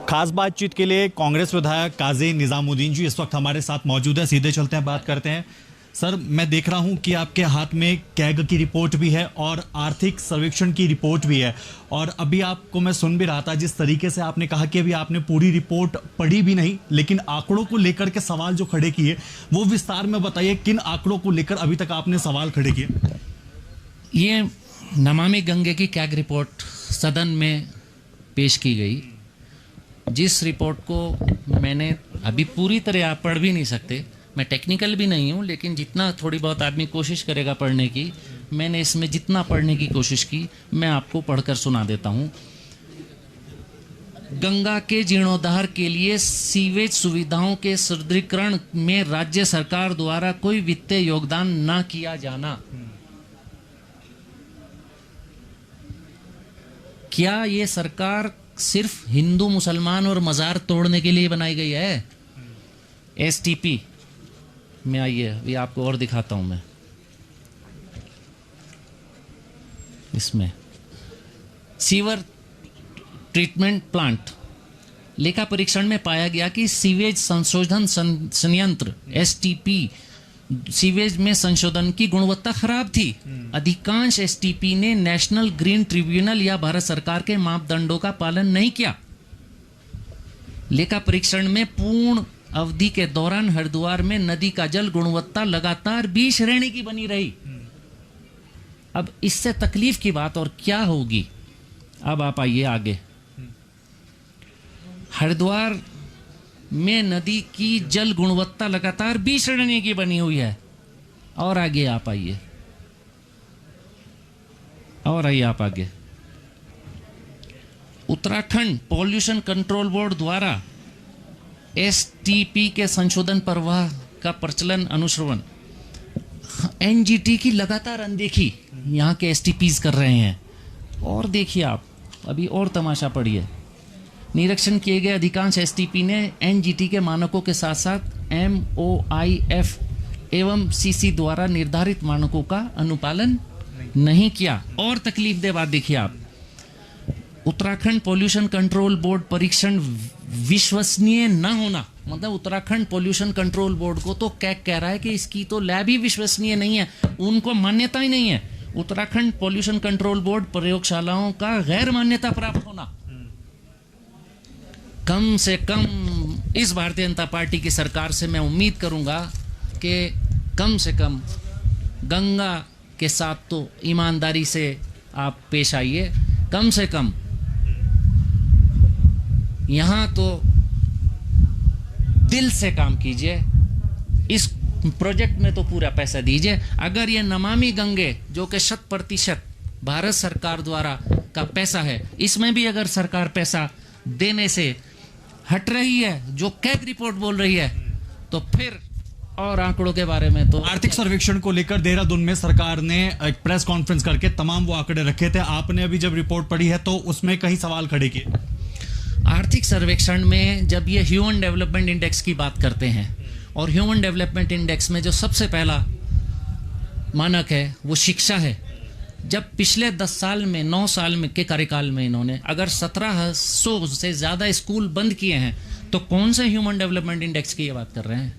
खास बातचीत के लिए कांग्रेस विधायक काजी निजामुद्दीन जी इस वक्त हमारे साथ मौजूद है। सीधे चलते हैं, बात करते हैं। सर, मैं देख रहा हूं कि आपके हाथ में कैग की रिपोर्ट भी है और आर्थिक सर्वेक्षण की रिपोर्ट भी है, और अभी आपको मैं सुन भी रहा था जिस तरीके से आपने कहा कि अभी आपने पूरी रिपोर्ट पढ़ी भी नहीं, लेकिन आंकड़ों को लेकर के सवाल जो खड़े किए वो विस्तार में बताइए। किन आंकड़ों को लेकर अभी तक आपने सवाल खड़े किए? ये नमामि गंगे की कैग रिपोर्ट सदन में पेश की गई, जिस रिपोर्ट को मैंने अभी पूरी तरह आप पढ़ भी नहीं सकते, मैं टेक्निकल भी नहीं हूँ, लेकिन जितना थोड़ी बहुत आदमी कोशिश करेगा पढ़ने की, मैंने इसमें जितना पढ़ने की कोशिश की मैं आपको पढ़कर सुना देता हूँ। गंगा के जीर्णोद्धार के लिए सीवेज सुविधाओं के सुदृढ़ीकरण में राज्य सरकार द्वारा कोई वित्तीय योगदान न किया जाना। क्या ये सरकार सिर्फ हिंदू मुसलमान और मज़ार तोड़ने के लिए बनाई गई है? एसटीपी में आइए, अभी आपको और दिखाता हूं मैं। इसमें सीवर ट्रीटमेंट प्लांट लेखा परीक्षण में पाया गया कि सीवेज संशोधन संयंत्र एसटीपी सीवेज में संशोधन की गुणवत्ता खराब थी। अधिकांश एसटीपी ने नेशनल ग्रीन ट्रिब्यूनल या भारत सरकार के मापदंडों का पालन नहीं किया। लेखा परीक्षण में पूर्ण अवधि के दौरान हरिद्वार में नदी का जल गुणवत्ता लगातार बी श्रेणी की बनी रही। अब इससे तकलीफ की बात और क्या होगी? अब आप आइए आगे। हरिद्वार में नदी की जल गुणवत्ता लगातार बी श्रेणी की बनी हुई है। और आगे आप आइए, और आइए आप आगे। उत्तराखंड पॉल्यूशन कंट्रोल बोर्ड द्वारा एसटीपी के संशोधन प्रवाह का प्रचलन अनुश्रवण, एनजीटी की लगातार अनदेखी यहाँ के एसटीपीज कर रहे हैं। और देखिए आप अभी और तमाशा पढ़िए। निरीक्षण किए गए अधिकांश एसटीपी ने एनजीटी के मानकों के साथ साथ एमओआईएफ एवं सीसी द्वारा निर्धारित मानकों का अनुपालन नहीं किया। और तकलीफ दे बात देखिए आप। उत्तराखंड पॉल्यूशन कंट्रोल बोर्ड परीक्षण विश्वसनीय न होना, मतलब उत्तराखंड पॉल्यूशन कंट्रोल बोर्ड को तो क्या कह रहा है कि इसकी तो लैब ही विश्वसनीय नहीं है, उनको मान्यता ही नहीं है। उत्तराखंड पॉल्यूशन कंट्रोल बोर्ड प्रयोगशालाओं का गैर मान्यता प्राप्त होना। कम से कम इस भारतीय जनता पार्टी की सरकार से मैं उम्मीद करूंगा कि कम से कम गंगा के साथ तो ईमानदारी से आप पेश आइए। कम से कम यहाँ तो दिल से काम कीजिए, इस प्रोजेक्ट में तो पूरा पैसा दीजिए। अगर ये नमामि गंगे जो कि 100% भारत सरकार द्वारा का पैसा है, इसमें भी अगर सरकार पैसा देने से हट रही है, जो कैग रिपोर्ट बोल रही है, तो फिर और आंकड़ों के बारे में तो आर्थिक सर्वेक्षण को लेकर देहरादून में सरकार ने एक प्रेस कॉन्फ्रेंस करके तमाम वो आंकड़े रखे थे। आपने अभी जब रिपोर्ट पढ़ी है तो उसमें कई सवाल खड़े किए। आर्थिक सर्वेक्षण में जब ये ह्यूमन डेवलपमेंट इंडेक्स की बात करते हैं, और ह्यूमन डेवलपमेंट इंडेक्स में जो सबसे पहला मानक है वो शिक्षा है। जब पिछले 10 साल में 9 साल में के कार्यकाल में इन्होंने अगर 1700 से ज़्यादा स्कूल बंद किए हैं, तो कौन से ह्यूमन डेवलपमेंट इंडेक्स की ये बात कर रहे हैं?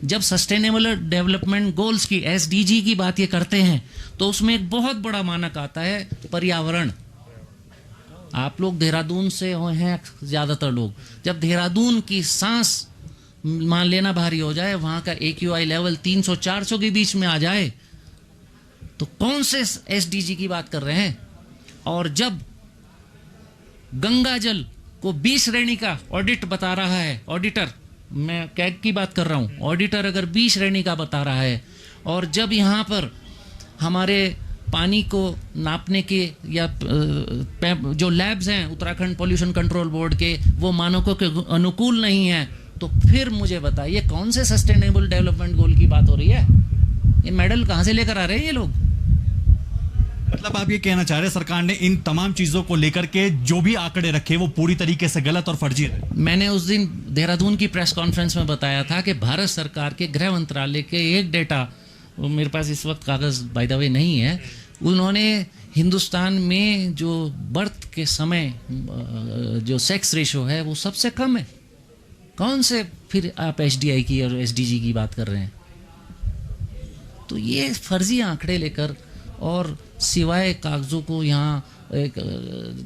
जब सस्टेनेबल डेवलपमेंट गोल्स की एसडीजी की बात ये करते हैं, तो उसमें एक बहुत बड़ा मानक आता है पर्यावरण। आप लोग देहरादून से हैं ज़्यादातर लोग, जब देहरादून की सांस मान लेना भारी हो जाए, वहाँ का AQI लेवल 300-400 के बीच में आ जाए, तो कौन से एसडीजी की बात कर रहे हैं? और जब गंगा जल को 20 श्रेणी का ऑडिट बता रहा है, ऑडिटर, मैं कैग की बात कर रहा हूँ, ऑडिटर अगर 20 श्रेणी का बता रहा है, और जब यहाँ पर हमारे पानी को नापने के या जो लैब्स हैं उत्तराखंड पॉल्यूशन कंट्रोल बोर्ड के, वो मानकों के अनुकूल नहीं है, तो फिर मुझे बताइए कौन से सस्टेनेबल डेवलपमेंट गोल की बात हो रही है? ये मेडल कहाँ से लेकर आ रहे हैं ये लोग? मतलब आप ये कहना चाह रहे हैं सरकार ने इन तमाम चीजों को लेकर के जो भी आंकड़े रखे वो पूरी तरीके से गलत और फर्जी है? मैंने उस दिन देहरादून की प्रेस कॉन्फ्रेंस में बताया था कि भारत सरकार के गृह मंत्रालय के एक डेटा, मेरे पास इस वक्त कागज बाय द वे नहीं है, उन्होंने हिंदुस्तान में जो बर्थ के समय जो सेक्स रेशो है वो सबसे कम है। कौन से फिर आप एचडीआई की और एसडीजी की बात कर रहे हैं? तो ये फर्जी आंकड़े लेकर और सिवाय कागजों को यहाँ एक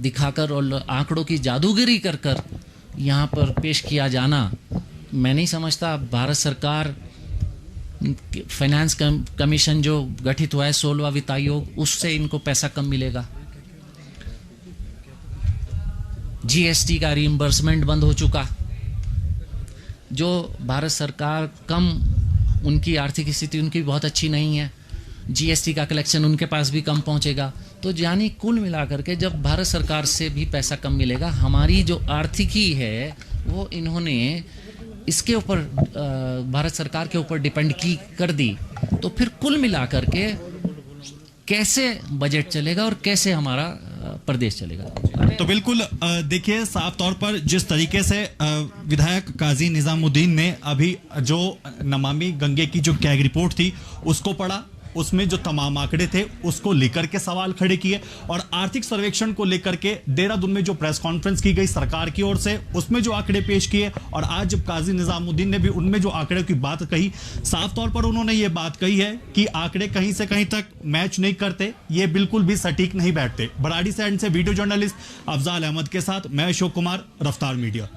दिखाकर और आंकड़ों की जादूगरी कर कर यहाँ पर पेश किया जाना, मैं नहीं समझता। भारत सरकार फाइनेंस कमीशन जो गठित हुआ है 16वां वित्त आयोग, उससे इनको पैसा कम मिलेगा। जीएसटी का रिइंबर्समेंट बंद हो चुका। जो भारत सरकार कम, उनकी आर्थिक स्थिति उनकी बहुत अच्छी नहीं है, जीएसटी का कलेक्शन उनके पास भी कम पहुंचेगा। तो यानी कुल मिलाकर के जब भारत सरकार से भी पैसा कम मिलेगा, हमारी जो आर्थिकी है वो इन्होंने इसके ऊपर भारत सरकार के ऊपर डिपेंड की कर दी, तो फिर कुल मिलाकर के कैसे बजट चलेगा और कैसे हमारा प्रदेश चलेगा? तो बिल्कुल देखिए, साफ तौर पर जिस तरीके से विधायक काजी निजामुद्दीन ने अभी जो नमामि गंगे की जो कैग रिपोर्ट थी उसको पढ़ा, उसमें जो तमाम आंकड़े थे उसको लेकर के सवाल खड़े किए, और आर्थिक सर्वेक्षण को लेकर के देहरादून में जो प्रेस कॉन्फ्रेंस की गई सरकार की ओर से, उसमें जो आंकड़े पेश किए, और आज जब काजी निजामुद्दीन ने भी उनमें जो आंकड़े की बात कही, साफ तौर पर उन्होंने ये बात कही है कि आंकड़े कहीं से कहीं तक मैच नहीं करते, ये बिल्कुल भी सटीक नहीं बैठते। बराड़ी से वीडियो जर्नलिस्ट अफजाल अहमद के साथ मैं अशोक कुमार, रफ्तार मीडिया।